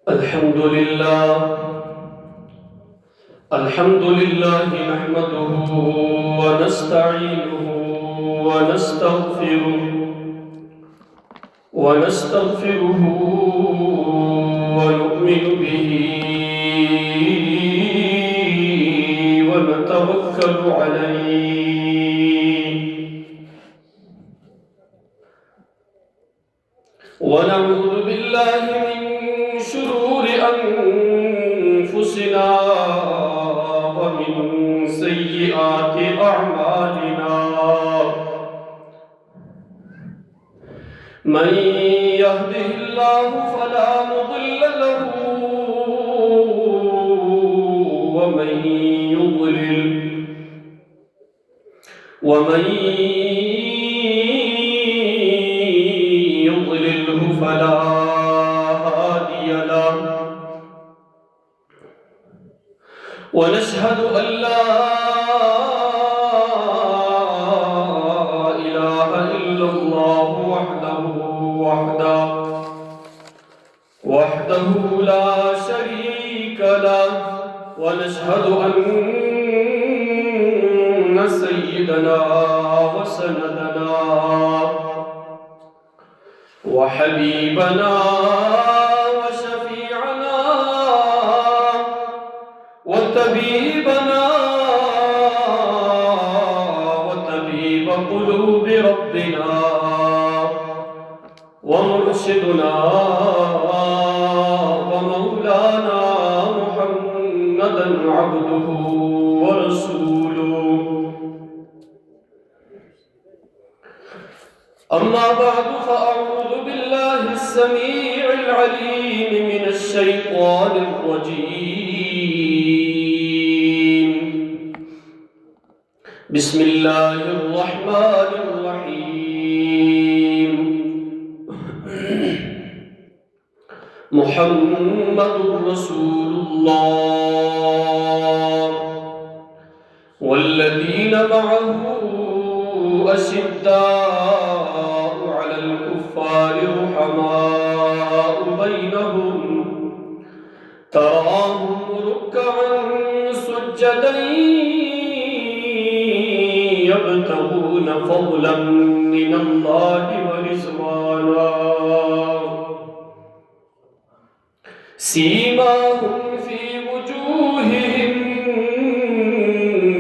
الحمد لله نحمده ونستعينه ونستغفره ونؤمن به ونتوكل عليه ونعوذ بالله من شرور أنفسنا ومن سيئات أعمالنا من يهده الله فلا مضل له ومن يضلله فلا هادي له ونشهد أن لا إله إلا الله وحده لا شريك له ونشهد أن سيدنا وسندنا وحبيبنا وشفيعنا وطبيبنا وطبيب قلوب ربنا ومرشدنا ومولانا محمدا عبده ورسوله أما بعد فأعوذ بالله السميع العليم من الشيطان الرجيم بسم الله الرحمن الرحيم محمد رسول الله والذين معه أشداء على الكفار رحماء بينهم تراهم ركعا سجدا يبتغون فضلا من الله ورضوانا سيماهم في وجوههم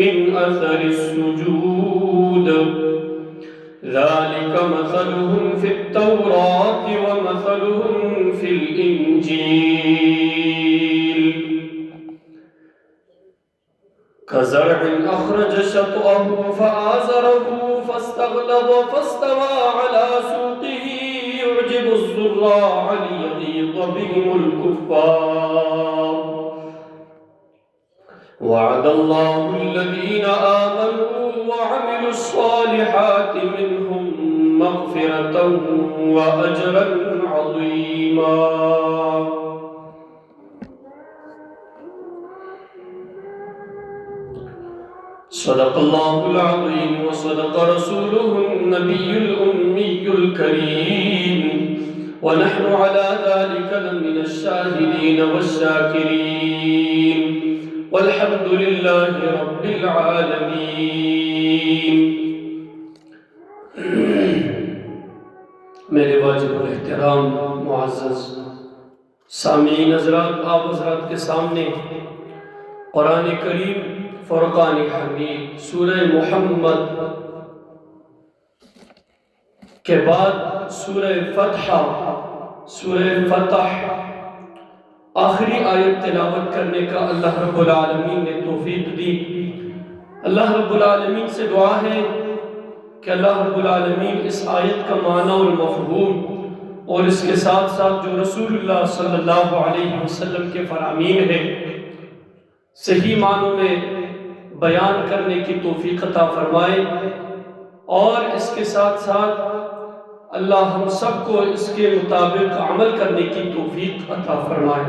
من أثر السجود ذلك مثلهم في التوراة ومثلهم في الإنجيل كزرع أخرج شطأه فآزره فاستغلظ فاستوى على سوقه يعجب الزراع ليغيظ بهم الكفار وعد الله الذين آمنوا وعملوا الصالحات منهم مغفرة وأجرا عظيما صدق الله العظيم وصدق رسوله النبي الأمي الكريم ونحن على ذلك لمن الشاهدين والشاكرين والحمد لله رب العالمين میرے واجب الاحترام معزز سامعین حضرات، آپ حضرات کے سامنے قرآن کریم فرقان حمید سورہ محمد کے بعد سورہ فتح آخری آیت تلاوت کرنے کا اللہ رب العالمین نے توفیق دی۔ اللہ رب العالمین سے دعا ہے کہ اللہ رب العالمین اس آیت کا معنی اور مفہوم اور اس کے ساتھ ساتھ جو رسول اللہ صلی اللہ علیہ وسلم کے فرامین ہیں صحیح معنوں میں بیان کرنے کی توفیق عطا فرمائے، اور اس کے ساتھ ساتھ اللہ ہم سب کو اس کے مطابق عمل کرنے کی توفیق عطا فرمائے۔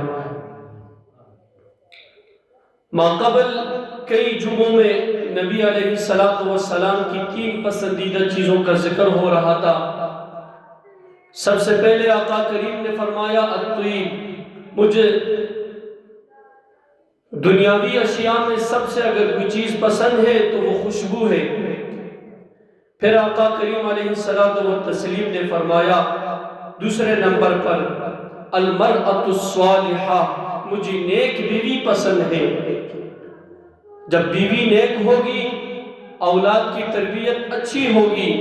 ماقبل کئی جمعوں میں نبی علیہ السلام کی 3 پسندیدہ چیزوں کا ذکر ہو رہا تھا۔ سب سے پہلے آقا کریم نے فرمایا الطیب، مجھے دنیاوی اشیاء میں سب سے اگر کوئی چیز پسند ہے تو وہ خوشبو ہے۔ پھر آقا کریم علیہ السلام نے فرمایا دوسرے نمبر پر المرأۃ الصالحہ، مجھے نیک بیوی پسند ہے۔ جب بیوی نیک ہوگی، اولاد کی تربیت اچھی ہوگی،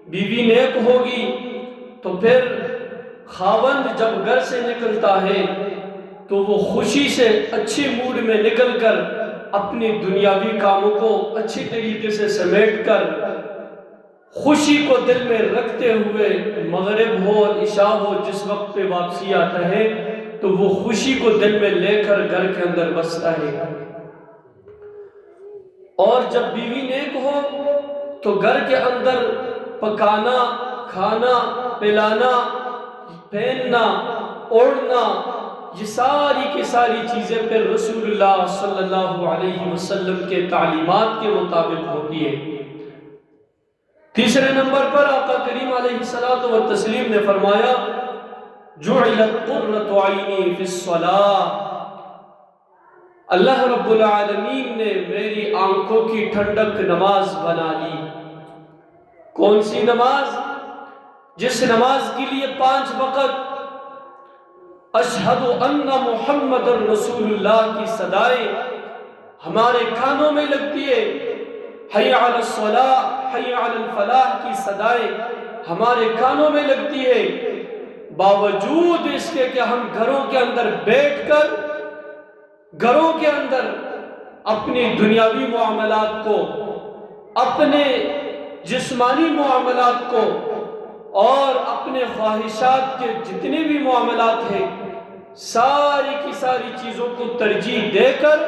بیوی نیک ہوگی تو پھر خاوند جب گھر سے نکلتا ہے تو وہ خوشی سے اچھی موڈ میں نکل کر اپنی دنیاوی کاموں کو اچھی طریقے سے سمیٹ کر خوشی کو دل میں رکھتے ہوئے مغرب ہو عشاء ہو جس وقت پہ واپسی آتا ہے تو وہ خوشی کو دل میں لے کر گھر کے اندر بستا ہے۔ اور جب بیوی نیک ہو تو گھر کے اندر پکانا، کھانا، پلانا، پہننا، اوڑھنا، یہ ساری کی ساری چیزیں پھر رسول اللہ صلی اللہ علیہ وسلم کے تعلیمات کے مطابق ہوتی ہے۔ تیسرے نمبر پر آقا کریم علیہ السلام نے فرمایا جعلت قرۃ عینی فی الصلاۃ، اللہ رب العالمین نے میری آنکھوں کی ٹھنڈک نماز بنا لی۔ کون سی نماز؟ جس نماز کے لیے 5 وقت اشہد ان محمد رسول اللہ کی صدائیں ہمارے کانوں میں لگتی ہے، حی علی الصلاۃ، حی علی الفلاح کی صدائیں ہمارے کانوں میں لگتی ہے، باوجود اس کے کہ ہم گھروں کے اندر بیٹھ کر گھروں کے اندر اپنی دنیاوی معاملات کو، اپنے جسمانی معاملات کو اور اپنے خواہشات کے جتنے بھی معاملات ہیں ساری کی ساری چیزوں کو ترجیح دے کر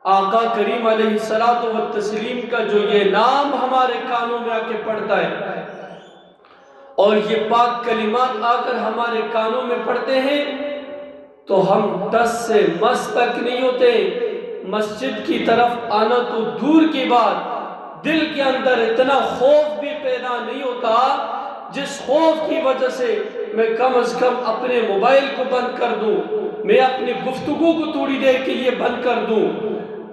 آقا کریم علیہ السلام کا جو یہ نام ہمارے کانوں میں آ کے پڑتا ہے اور یہ پاک کلمات آ کر ہمارے کانوں میں پڑتے ہیں تو ہم ٹس سے مس تک نہیں ہوتے، مسجد کی طرف آنا تو دور کی بات، دل کے اندر اتنا خوف بھی پیدا نہیں ہوتا جس خوف کی وجہ سے میں کم از کم اپنے موبائل کو بند کر دوں، میں اپنی گفتگو کو تھوڑی دیر کے لیے بند کر دوں،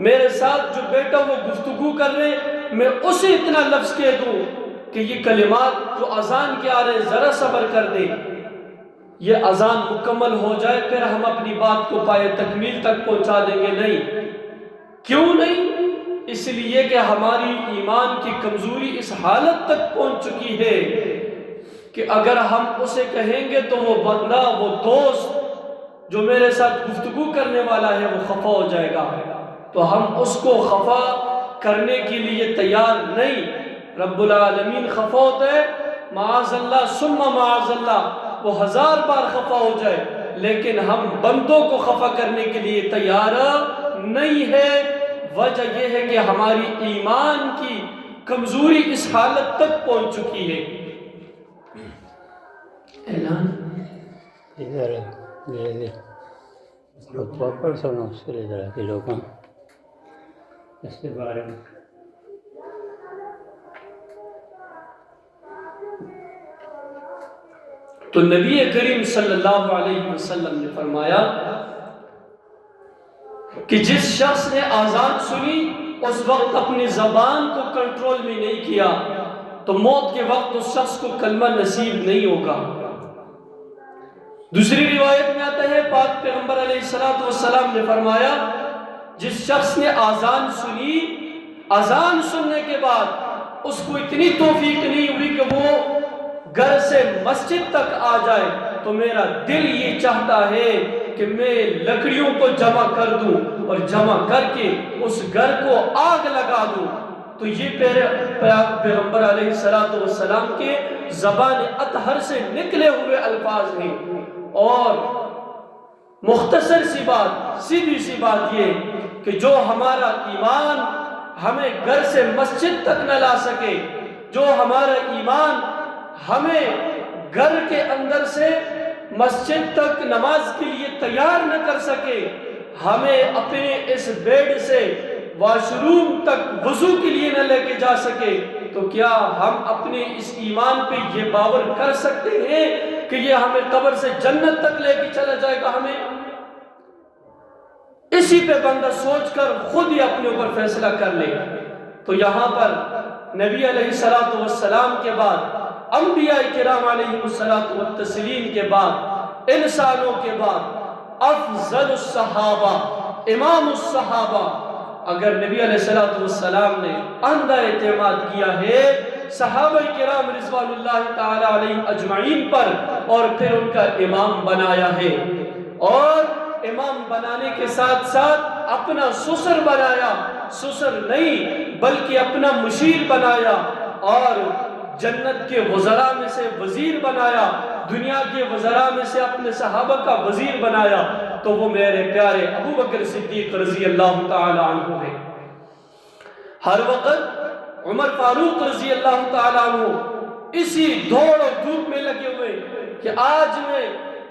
میرے ساتھ جو بیٹا وہ گفتگو کر رہے میں اسے اتنا لفظ کہہ دوں کہ یہ کلمات جو اذان کے آ رہے ہیں ذرا صبر کر دیں، یہ اذان مکمل ہو جائے پھر ہم اپنی بات کو پائے تکمیل تک پہنچا دیں گے۔ نہیں، کیوں نہیں؟ اس لیے کہ ہماری ایمان کی کمزوری اس حالت تک پہنچ چکی ہے کہ اگر ہم اسے کہیں گے تو وہ بندہ، وہ دوست جو میرے ساتھ گفتگو کرنے والا ہے وہ خفا ہو جائے گا، تو ہم اس کو خفا کرنے کے لیے تیار نہیں۔ رب العالمین خفا ہوتا ہے، معاذ اللہ ثم معاذ اللہ، وہ 1000 بار خفا ہو جائے لیکن ہم بندوں کو خفا کرنے کے لیے تیار نہیں ہے۔ وجہ یہ ہے کہ ہماری ایمان کی کمزوری اس حالت تک پہنچ چکی ہے۔ اعلان ادھر خطبہ پر سنو پھر ادھر کے لوگوں اس کے بارے میں تو نبی کریم صلی اللہ علیہ وسلم نے فرمایا کہ جس شخص نے آزان سنی اس وقت اپنی زبان کو کنٹرول میں نہیں کیا تو موت کے وقت اس شخص کو کلمہ نصیب نہیں ہوگا۔ دوسری روایت میں آتا ہے پاک پیغمبر علیہ السلام نے فرمایا جس شخص نے آزان سنی، آزان سننے کے بعد اس کو اتنی توفیق نہیں ہوئی کہ وہ گھر سے مسجد تک آ جائے تو میرا دل یہ چاہتا ہے کہ میں لکڑیوں کو جمع کر دوں اور جمع کر کے اس گھر کو آگ لگا دوں۔ تو یہ پیغمبر علیہ السلام کے زبان اطہر سے نکلے ہوئے الفاظ ہیں، اور مختصر سی بات، سیدھی سی بات یہ کہ جو ہمارا ایمان ہمیں گھر سے مسجد تک نہ لا سکے، جو ہمارا ایمان ہمیں گھر کے اندر سے مسجد تک نماز کے لیے تیار نہ کر سکے، ہمیں اپنے اس بیڈ سے واش روم تک وضو کے لیے نہ لے کے جا سکے، تو کیا ہم اپنے اس ایمان پہ یہ باور کر سکتے ہیں کہ یہ ہمیں قبر سے جنت تک لے کے چلا جائے گا ہمیں؟ اسی پہ بندہ سوچ کر خود ہی اپنے اوپر فیصلہ کر لے۔ تو یہاں پر نبی علیہ السلام کے بعد، انبیاء کرام علیہ السلام کے بعد، انسانوں کے بعد افضل الصحابہ، امام الصحابہ، اگر نبی علیہ السلام نے اندھا اعتماد کیا ہے صحابہ کرام رضوان اللہ تعالی علیہم اجمعین پر، اور پھر ان کا امام بنایا ہے، اور امام بنانے کے ساتھ ساتھ اپنا سسر بنایا، سسر نہیں بلکہ اپنا مشیر بنایا، اور جنت کے وزراء میں سے وزیر بنایا، دنیا کے وزراء میں سے اپنے صحابہ کا وزیر بنایا، تو وہ میرے پیارے ابو بکر صدیق رضی اللہ تعالی عنہ ہے۔ ہر وقت عمر فاروق رضی اللہ تعالی عنہ اسی دوڑ و دھوپ میں لگے ہوئے کہ آج میں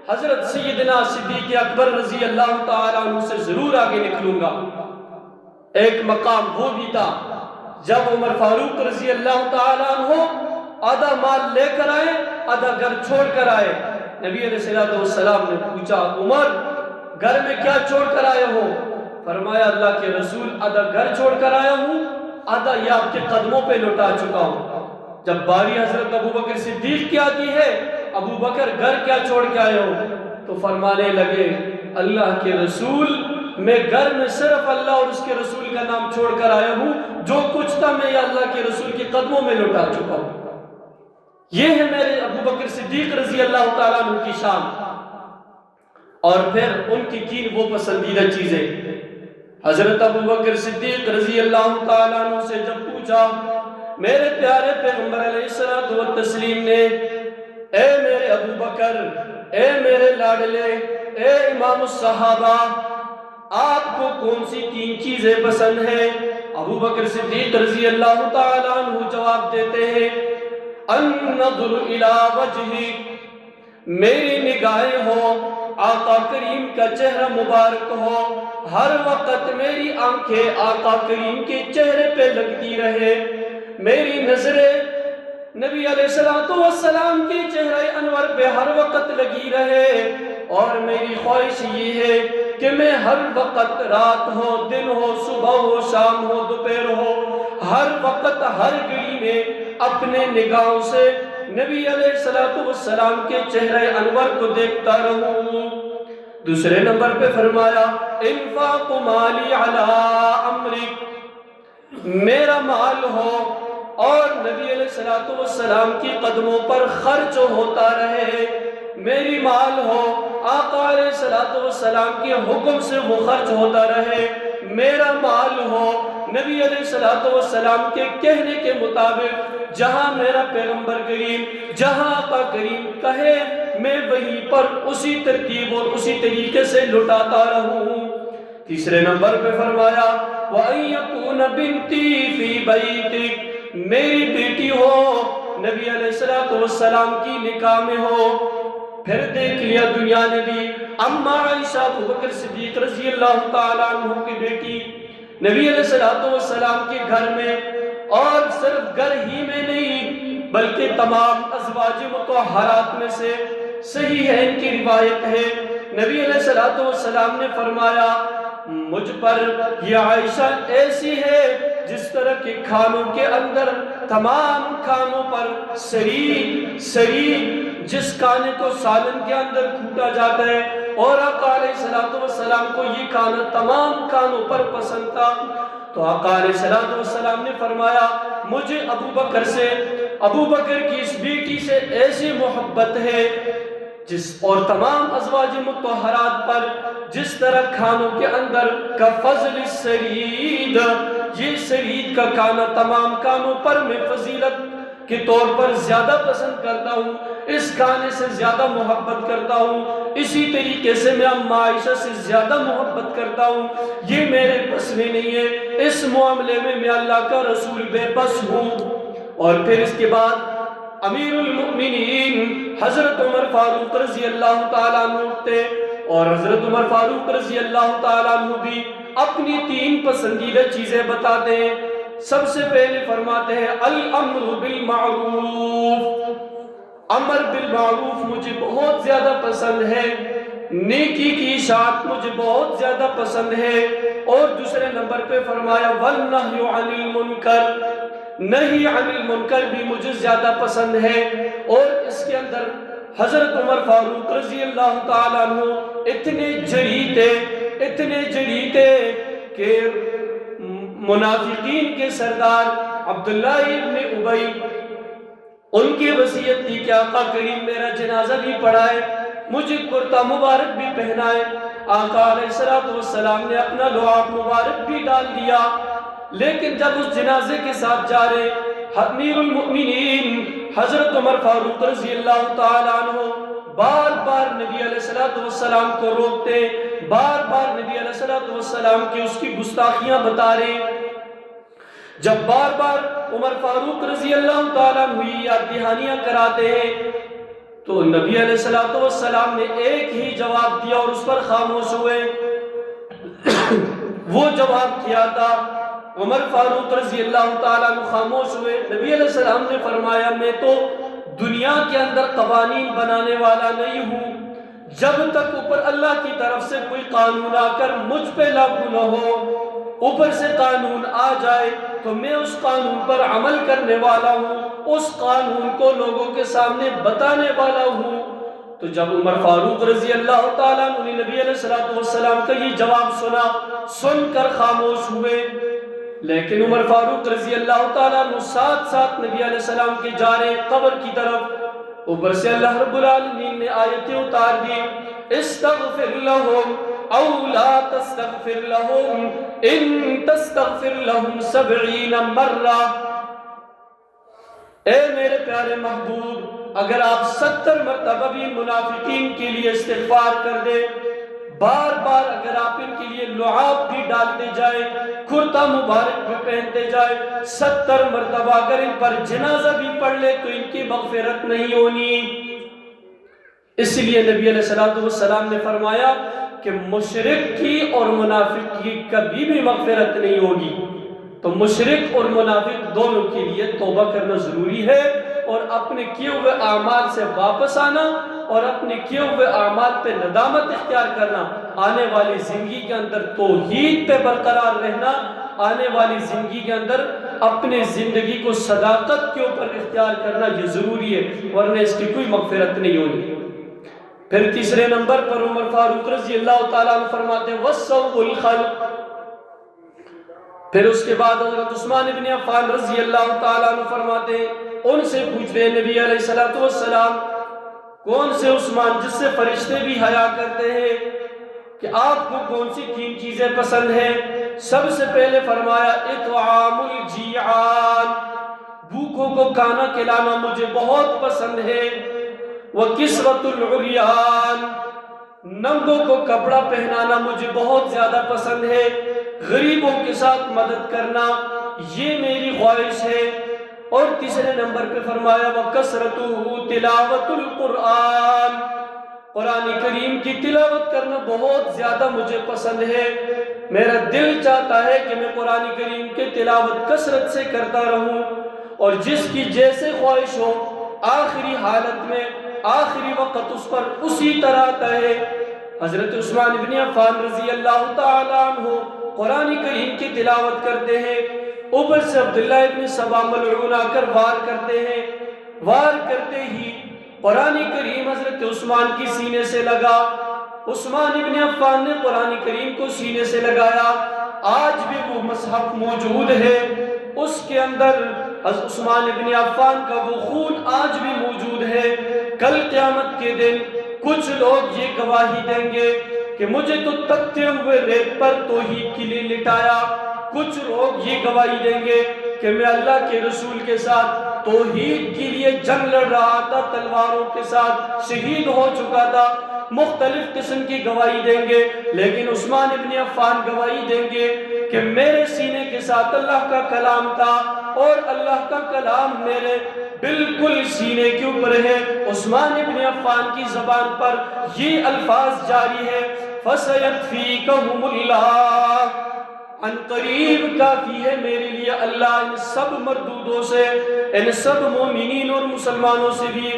حضرت سیدنا صدیق اکبر رضی اللہ تعالی عنہ سے ضرور آگے نکلوں گا۔ ایک مقام وہ بھی تھا جب عمر فاروق رضی اللہ تعالی عنہ آدھا مال لے کر آئے، آدھا گھر چھوڑ کر آئے۔ نبی علیہ السلام نے پوچھا، عمر گھر میں کیا چھوڑ کر آئے ہو؟ فرمایا، اللہ کے رسول آدھا گھر چھوڑ کر آیا ہوں، آدھا یہ آپ کے قدموں پہ لوٹا چکا ہوں۔ جب باری حضرت ابو بکر صدیق کی آتی ہے، ابو بکر گھر کیا چھوڑ کے آئے ہو؟ تو فرمانے لگے، اللہ کے رسول میں گھر میں صرف اللہ اور اس کے رسول کا نام چھوڑ کر آیا ہوں، جو کچھ تھا میں اللہ کے رسول کے قدموں میں لوٹا چکا ہوں۔ یہ ہے میرے ابو بکر صدیق رضی اللہ تعالیٰ عنہ کی شان۔ اور پھر ان کی تین وہ پسندیدہ چیزیں، حضرت ابو بکر صدیق رضی اللہ تعالیٰ عنہ سے جب پوچھا، میرے پیارے پیغمبر علیہ الصلوۃ والتسلیم نے، اے میرے ابو بکر، اے میرے لاڈلے، اے امام الصحابہ، آپ کو کون سی تین چیزیں پسند ہیں؟ ابو بکر صدیق رضی اللہ تعالیٰ عنہ جواب دیتے ہیں، النظر الی وجہک، میری نگاہیں ہو آقا کریم کا چہرہ مبارک ہو، ہر وقت میری آنکھیں آقا کریم کے چہرے پہ لگتی رہے، میری نظریں نبی علیہ السلام کے چہرہ انور پہ ہر وقت لگی رہے، اور میری خواہش یہ ہے کہ میں ہر وقت، رات ہو، دن ہو، صبح ہو، شام ہو، دوپہر ہو، ہر وقت ہر گھڑی میں اپنے نگاہوں سے نبی علیہ السلام کے چہرہ انور کو دیکھتا رہوں۔ دوسرے نمبر پہ فرمایا، انفاق مالی علی امرک، میرا مال ہو اور نبی علیہ السلام کی قدموں پر خرچ ہوتا رہے، میری مال ہو آقا علیہ السلام کے حکم سے وہ خرچ ہوتا رہے، میرا مال ہو نبی علیہ السلام کے کہنے کے مطابق، جہاں میرا پیغمبر کریم، جہاں آقا کریم کہے میں وہیں پر اسی ترتیب اور اسی طریقے سے لٹاتا رہوں۔ تیسرے نمبر پہ فرمایا، وَأَن يَكُونَ بِنْتِي فِي بَيْتِكَ، میری بیٹی ہو نبی علیہ السلام کی نکاح میں ہو۔ پھر دیکھ لیا دنیا نے بھی، اما عائشہ ابو بکر صدیق رضی اللہ تعالیٰ عنہ کی بیٹی نبی علیہ السلام کے گھر میں، اور صرف گھر ہی میں نہیں بلکہ تمام ازواج مطہرات میں سے، صحیح ہے ان کی روایت ہے، نبی علیہ السلام نے فرمایا، مجھ پر یہ عائشہ ایسی ہے جس طرح کے کھانوں کے اندر، تمام کھانوں پر سری جس کھانے کو سالن کے اندر کھوٹا جاتا ہے، اور آقا علیہ السلام کو یہ کھانا تمام کھانوں پر پسند تھا۔ تو آقا علیہ السلام نے فرمایا، مجھے ابو بکر سے، ابو بکر کی اس بیٹی سے ایسی محبت ہے اور تمام ازواج مطہرات پر جس طرح کھانوں کے اندر کا فضل السرید، یہ سرید کا کھانا تمام کھانوں پر میں فضیلت کے طور پر زیادہ پسند کرتا ہوں، اس کھانے سے زیادہ محبت کرتا ہوں، اسی طریقے سے میں اما عائشہ سے زیادہ محبت کرتا ہوں، یہ میرے بس میں نہیں ہے، اس معاملے میں میں اللہ کا رسول بے بس ہوں۔ اور پھر اس کے بعد امیر المؤمنین حضرت عمر فاروق رضی اللہ تعالیٰ عنہ تھے، اور حضرت عمر فاروق رضی اللہ تعالیٰ عنہ بھی اپنی تین پسندیدہ چیزیں بتاتے ہیں۔ سب سے پہلے فرماتے ہیں، الامر بالمعروف، امر بالمعروف مجھے بہت زیادہ پسند ہے، نیکی کی اشاعت مجھے بہت زیادہ پسند ہے، اور دوسرے نمبر پہ فرمایا والنہی عن المنکر، نہی عن المنکر بھی مجھے زیادہ پسند ہے۔ اور اس کے اندر حضرت عمر فاروق رضی اللہ تعالیٰ عنہ اتنے جری تھے کہ منافقین کے سردار عبداللہ ابن ابی ان کی وصیت تھی کہ آقا کریم میرا جنازہ بھی پڑھائے، مجھے کرتا مبارک بھی پہنائے۔ آقا علیہ السلام نے اپنا لعاب مبارک بھی ڈال دیا، لیکن جب اس جنازے کے ساتھ جا رہے امیر المؤمنین حضرت عمر فاروق رضی اللہ تعالیٰ عنہ بار بار نبی علیہ السلام کو روکتے، بار بار نبی علیہ السلام کی اس کی گستاخیاں بتا رہے۔ جب بار بار عمر فاروق رضی اللہ تعالیٰ عنہ یاد دہانیاں کراتے ہیں تو نبی علیہ السلام نے ایک ہی جواب دیا اور اس پر خاموش ہوئے۔ وہ جواب کیا تھا؟ عمر فاروق رضی اللہ تعالیٰ عنہ خاموش ہوئے۔ نبی علیہ السلام نے فرمایا میں تو دنیا کے اندر قوانین بنانے والا نہیں ہوں، جب تک اوپر اللہ کی طرف سے کوئی قانون آ کر مجھ پہ لاگو نہ ہو، اوپر سے قانون آ جائے تو میں اس قانون پر عمل کرنے والا ہوں، اس قانون کو لوگوں کے سامنے بتانے والا ہوں۔ تو جب عمر فاروق رضی اللہ تعالیٰ عنہ نے نبی علیہ السلام کا یہ جواب سنا، سن کر خاموش ہوئے۔ لیکن عمر فاروق رضی اللہ تعالیٰ عنہ ساتھ ساتھ نبی علیہ السلام کے جا رہے قبر کی طرف، اوپر سے اللہ رب العالمین نے آیتیں اتار دی، استغفر لہم او لا تستغفر لہم ان تستغفر لہم 70 مرہ۔ اے میرے پیارے محبوب، اگر آپ 70 مرتبہ بھی منافقین کے لیے استغفار کر دے، بار بار اگر آپ ان کے لیے لعاب بھی ڈالتے جائے، کرتا مبارک بھی پہنتے جائے، 70 مرتبہ اگر ان پر جنازہ بھی پڑھ لے تو ان کی مغفرت نہیں ہونی۔ اس لیے نبی علیہ السلام نے فرمایا کہ مشرک کی اور منافق کی کبھی بھی مغفرت نہیں ہوگی۔ تو مشرک اور منافق دونوں کے لیے توبہ کرنا ضروری ہے، اور اپنے کیے ہوئے اعمال سے واپس آنا اور اپنے کیے ہوئے اعمال پہ ندامت اختیار کرنا، آنے والی زندگی کے اندر توحید پہ برقرار رہنا، آنے والی زندگی کے اندر اپنے زندگی کو صداقت کے اوپر اختیار کرنا یہ ضروری ہے، ورنہ اس کی کوئی مغفرت نہیں ہوگی۔ پھر تیسرے نمبر پر عمر فاروق رضی اللہ تعالیٰ عنہ فرماتے وَالسَّوْءُ الْخَلْقِ۔ پھر اس کے بعد حضرت عثمان ابن عفان رضی اللہ تعالیٰ عنہ فرماتے ان سے پوچھتے نبی علیہ السلام، کون سے عثمان جس سے فرشتے بھی حیا کرتے ہیں، کہ آپ کو کون سی 3 چیزیں پسند ہیں؟ سب سے پہلے فرمایا اطعام الجیعان، بھوکوں کو کھانا کھلانا مجھے بہت پسند ہے، وکسوۃ العریان، ننگوں کو کپڑا پہنانا مجھے بہت زیادہ پسند ہے، غریبوں کے ساتھ مدد کرنا یہ میری خواہش ہے۔ اور تیسرے نمبر پہ فرمایا وَكَثْرَتُ تِلَاوَةُ الْقُرْآنِ، قرآن کریم کی تلاوت کرنا بہت زیادہ مجھے پسند ہے، میرا دل چاہتا ہے کہ میں قرآن کریم کی تلاوت کثرت سے کرتا رہوں، اور جس کی جیسے خواہش ہو آخری حالت میں آخری وقت اس پر اسی طرح آتا ہے۔ حضرت عثمان ابن عفان رضی اللہ تعالیٰ عنہ قرآن کریم کی تلاوت کرتے ہیں، اوپر سے عبداللہ ابن سبا ملعون آ کر وار کرتے ہیں، وار کرتے ہی قرآن کریم حضرت عثمان کی سینے سے لگا، عثمان ابن عفان نے قرآن کریم کو سینے سے لگایا، آج بھی وہ مصحف موجود ہے، اس کے اندر حضرت عثمان ابن عفان کا وہ خون آج بھی موجود ہے۔ کل قیامت کے دن کچھ لوگ یہ گواہی دیں گے کہ مجھے تو تکتے ہوئے ریت پر توحید کے لیے لٹایا، کچھ لوگ یہ گواہی دیں گے کہ میں اللہ کے رسول کے ساتھ توحید کے لیے جنگ لڑ رہا تھا، تلواروں کے ساتھ شہید ہو چکا تھا، مختلف قسم کی گواہی دیں گے، لیکن عثمان ابن عفان گواہی دیں گے کہ میرے سینے کے ساتھ اللہ کا کلام تھا اور اللہ کا کلام میرے بالکل سینے کے اوپر ہے۔ عثمان ابن عفان کی زبان پر یہ الفاظ جاری ہے فَسَيَكْفِيكَهُمُ اللَّهُ، ان قریب کافی ہے میرے لیے اللہ ان سب مردودوں سے، ان سب مومنین اور مسلمانوں سے بھی۔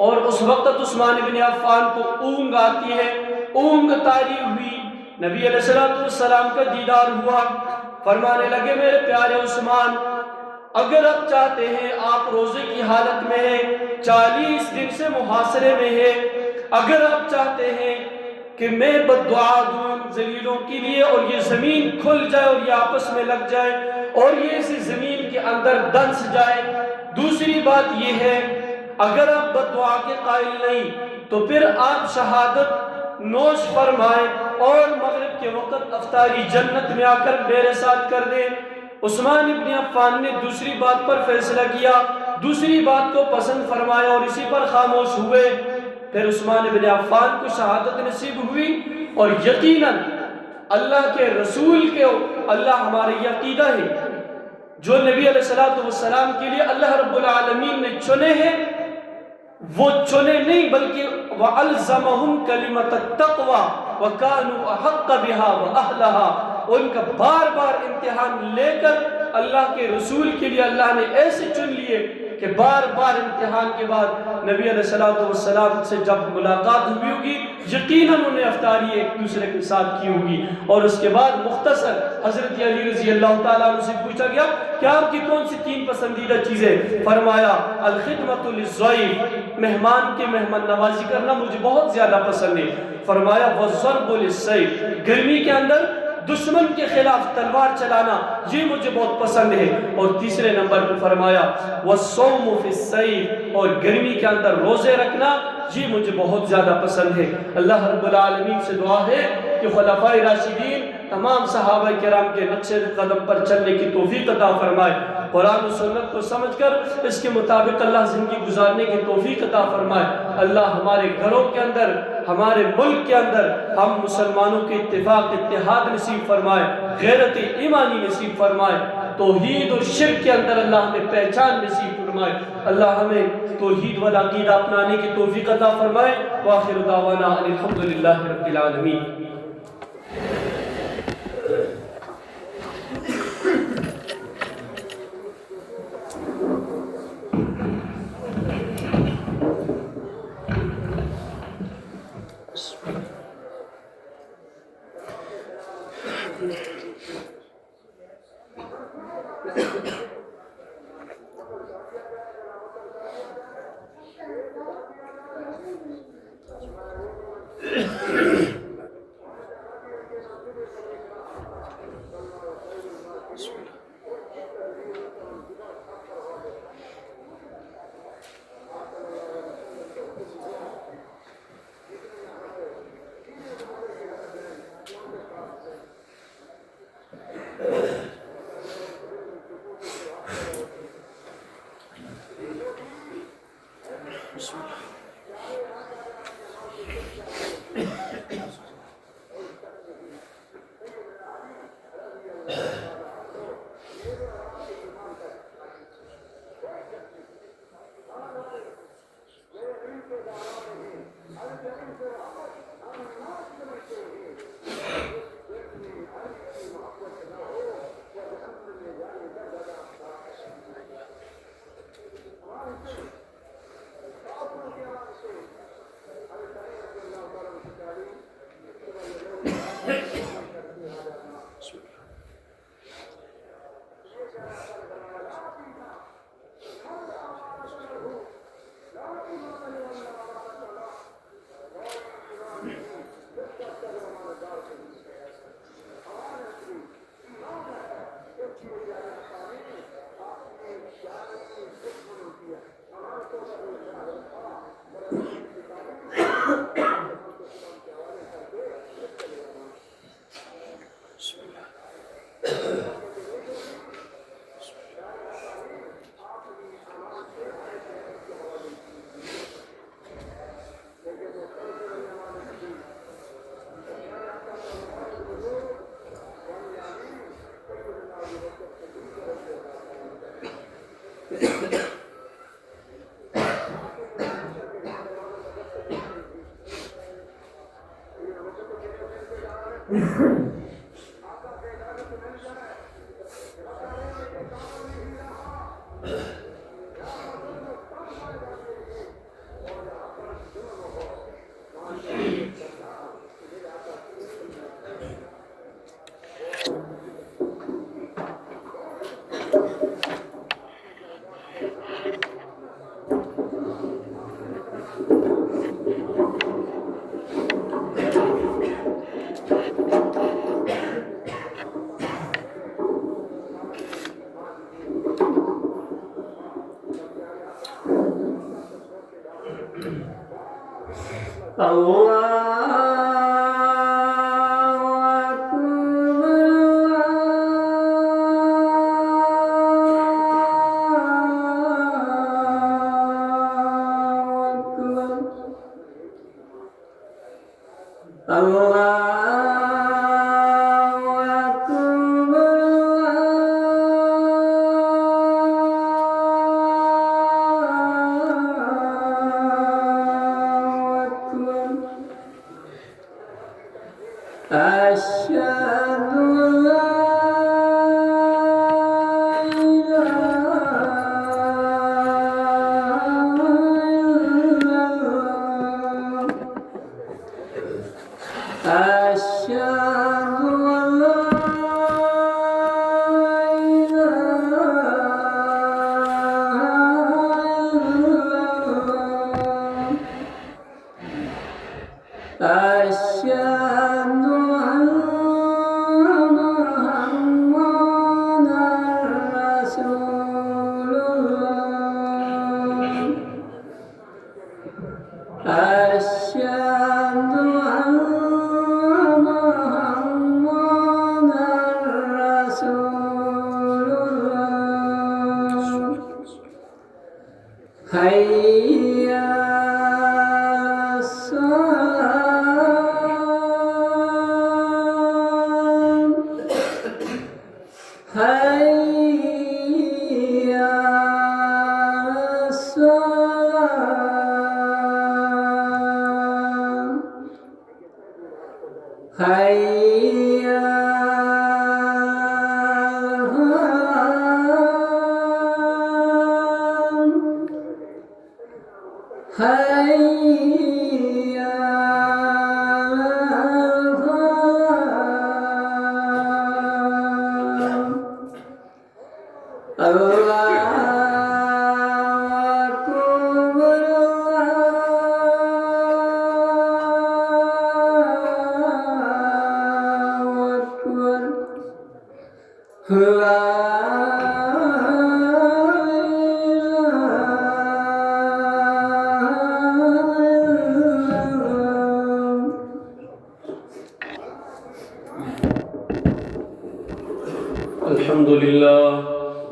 اور اس وقت عثمان بن عفان کو اونگ آتی ہے، اونگ طاری ہوئی، نبی علیہ السلام کا دیدار ہوا، فرمانے لگے میرے پیارے عثمان، اگر آپ چاہتے ہیں، آپ روزے کی حالت میں ہیں، 40 دن سے محاصرے میں ہیں، اگر آپ چاہتے ہیں کہ میں بددعا دوں ذلیلوں کے لیے اور یہ زمین کھل جائے اور یہ آپس میں لگ جائے اور یہ اسی زمین کے اندر دنس جائے، دوسری بات یہ ہے اگر آپ بددعا کے قائل نہیں تو پھر آپ شہادت نوش فرمائیں اور مغرب کے وقت افطاری جنت میں آ کر میرے ساتھ کر دیں۔ عثمان ابن عفان نے دوسری بات پر فیصلہ کیا، دوسری بات کو پسند فرمایا اور اسی پر خاموش ہوئے۔ پھر عثمان ابن عفان کو شہادت نصیب ہوئی، اور یقیناً اللہ کے رسول کے، اللہ ہمارے یہ عقیدہ ہے، جو نبی علیہ السلام کے لیے اللہ رب العالمین نے چنے ہیں، وہ چنے نہیں بلکہ وَأَلْزَمَهُمْ كَلِمَةَ التَّقْوَى وَكَانُوا أَحَقَّ بِهَا وَأَهْلَهَا، ان کا بار بار امتحان لے کر اللہ کے رسول کے لیے اللہ نے ایسے چن لیے کہ بار بار امتحان کے بعد نبی علیہ السلام سے جب ملاقات ہوئی ہوگی یقیناً انہیں افطاری ایک دوسرے کے ساتھ کی ہوگی۔ اور اس کے بعد مختصر حضرت علی رضی اللہ تعالیٰ عنہ سے پوچھا گیا کہ آپ کی کون سی 3 پسندیدہ چیزیں؟ فرمایا الخدمۃ للضیف، مہمان کے مہمان نوازی کرنا مجھے بہت زیادہ پسند ہے۔ فرمایا والضرب للسیف، گرمی کے اندر دشمن کے خلاف تلوار چلانا یہ مجھے بہت پسند ہے۔ اور تیسرے نمبر پر فرمایا والصوم فی السیف، اور گرمی کے اندر روزے رکھنا یہ مجھے بہت زیادہ پسند ہے۔ اللہ رب العالمین سے دعا ہے کہ خلفائے راشدین تمام صحابہ کرام کے نقش قدم پر چلنے کی توفیق عطا فرمائے، قرآن و سنت کو سمجھ کر اس کے مطابق اللہ زندگی گزارنے کی توفیق عطا فرمائے۔ اللہ ہمارے گھروں کے اندر، ہمارے ملک کے اندر ہم مسلمانوں کے اتفاق اتحاد نصیب فرمائے، غیرت ایمانی نصیب فرمائے، توحید اور شرک کے اندر اللہ ہمیں پہچان نصیب فرمائے، اللہ ہمیں توحید والعقیدہ اپنانے کی توفیق عطا فرمائے۔ وآخر دعوانا ان الحمدللہ رب العالمین۔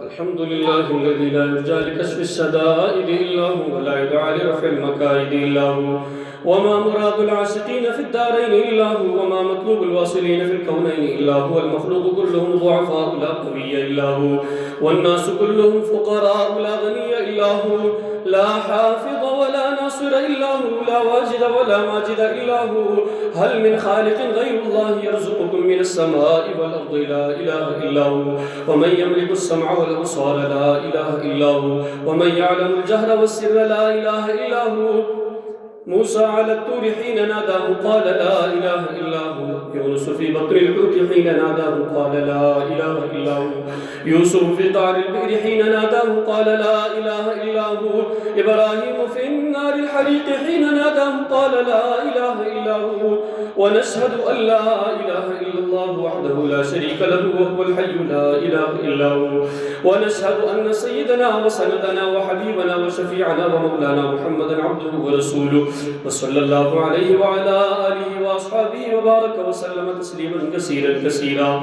الحمد لله الذي لا يرجى لكشف الشدائد إلا هو ولا يدعى لرفع المكائد إلا هو وما مراد العاشقين في الدارين إلا هو وما مطلوب الواصلين في الكونين إلا هو المخلوق كلهم ضعفاء لا قوي إلا هو والناس كلهم فقراء لا غني إلا هو لا حافظ ولا ناصر إلا هو لا واجد ولا ماجد إلا هو هل من خالق غير الله يرزقكم من السماء والأرض لا إله إلا هو ومن يملك السمع والأبصار لا إله إلا هو ومن يعلم الجهر والسر لا إله إلا هو موسى على الطور حين ناداه قال لا إله إلا هو يونس في بطن الحوت حين ناداه قال لا إله إلا هو يوسف في قعر البئر حين ناداه قال لا إله إلا هو إبراهيم في النار الحريق حين ناداه قال لا إله إلا هو ونشهد أن لا إله إلا الله وحده لا شريك له وهو الحي لا إله إلا هو ونشهد أن سيدنا وسندنا وحبيبنا وشفيعنا ومولانا محمدا عبده ورسوله وصلى الله عليه وعلى آله وأصحابه وبارك وسلم تسليما كثيرا كثيرا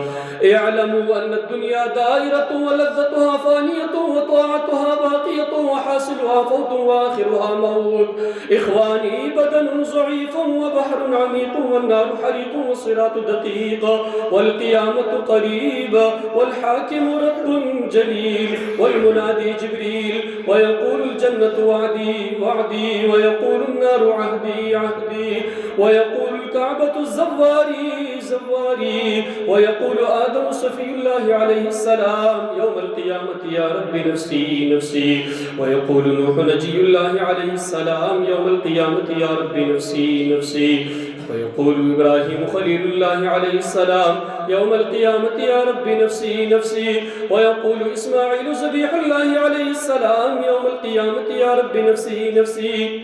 اعلموا أن الدنيا دائرة ولذتها فانية وطاعتها باقية وحاصلها فوت وآخرها موت إخواني بدن ضعيف وبحر عميق والنار حريق والصراط دقيق والقيامة قريبة والحاكم رب جليل والمنادي جبريل ويقول الجنة وعدي وعدي ويقول النار عهدي عهدي ويقول الكعبة الزواري زواري ويقول آدم صفي الله عليه السلام يوم القيامة يا رب نفسي نفسي ويقول نوح نجي الله عليه السلام يوم القيامة يا رب نفسي نفسي ويقول إبراهيم خليل الله عليه السلام يوم القيامة يا رب نفسي نفسي ويقول إسماعيل ذبيح الله عليه السلام يوم القيامة يا رب نفسي نفسي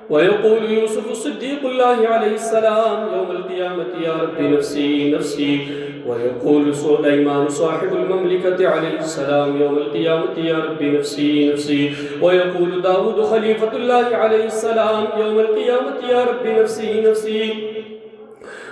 ويقول يوسف صديق الله عليه السلام يوم القيامة يا رب نفسي نفسي. ويقول سليمان صاحب المملكة عليه السلام يوم القيامة يا رب نفسي نفسي. ويقول داود خليفة الله عليه السلام يوم القيامة يا رب نفسي نفسي.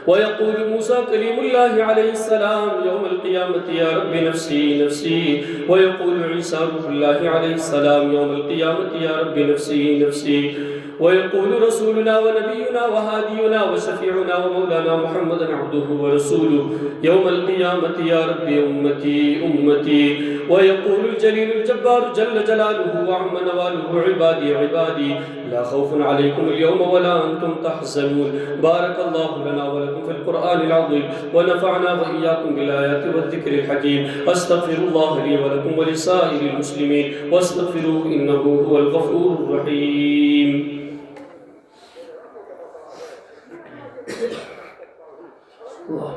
ويقول موسى كليم الله عليه السلام يوم القيامة يا رب نفسي نفسي. ويقول عيسى روح الله عليه السلام يوم القيامة يا رب نفسي نفسي. ويقول رسولنا ونبينا وهادينا وشفيعنا ومولانا محمد عبده ورسوله يوم القيامة يا رب أمتي أمتي. ويقول الجليل الجبار جل جلاله وعم نواله عبادي عبادي لا خوف عليكم اليوم ولا أنتم تحزنون. بارك الله لنا ولكم في القرآن العظيم ونفعنا وإياكم بالآيات والذكر الحكيم. أستغفر الله لي ولكم ولسائر المسلمين واستغفروه إنه هو الغفور الرحيم. الله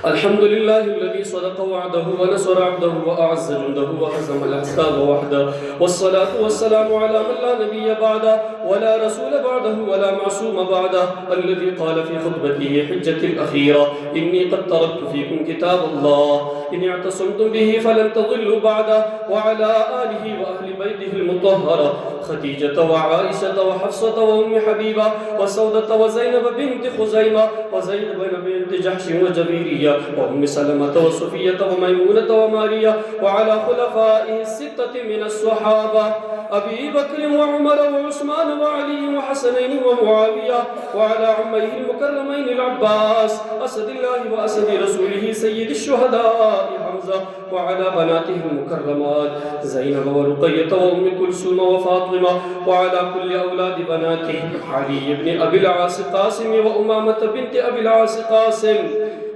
الحمد لله الذي صدق وعده ونصر عبده وأعز جنده وهزم الأحزاب وحده. والصلاة والسلام على من لا نبي بعده ولا رسول بعده ولا معصوم بعده، الذي قال في خطبته حجة الأخيرة إني قد تركت فيكم كتاب الله إن اعتصمتم به فلن تضلوا بعده. وعلى آله وأهل بيته المطهرة خديجة وعائشة وحفصة وأم حبيبة وسودة وزينب بنت خزيمة وزينب بنت جحش وجبيرية وأم سلمة وصفية وميمونة وماريا وعلى خلفائه الستة من الصحابة أبي بكر وعمر وعثمان وعلي وحسنين ومعاوية وعلى عميه المكرمين العباس أسد الله وأسد رسوله سيد الشهداء حمزة وعلى بناته المكرمات زينب ورقية وأم كلثوم وفاطمة وعلى كل أولاد بناته علي بن أبي العاص قاسم وأمامة بنت أبي العاص قاسم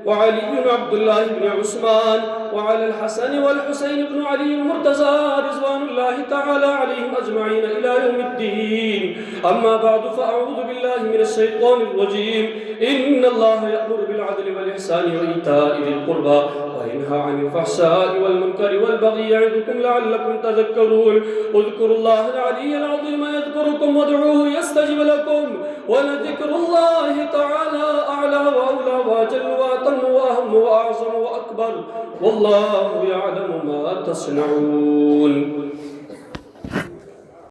وعلي عبد الله بن عثمان وعلى الحسن والحسين بن علي المرتضى رضوان الله تعالى عليهم أجمعين إلى يوم الدين. أما بعد فأعوذ بالله من الشيطان الرجيم. إن الله يأمر بالعدل والإحسان وإيتاء ذي القربى وينهى عن الفحشاء والمنكر والبغي يعظكم لعلكم تذكرون. اذكروا الله العلي العظيم يذكركم وادعوه يستجب لكم ولذكر الله تعالى أعلى وأولى وأجل وأتم وأهم وأعظم وأكبر والله يعلم ما تصنعون.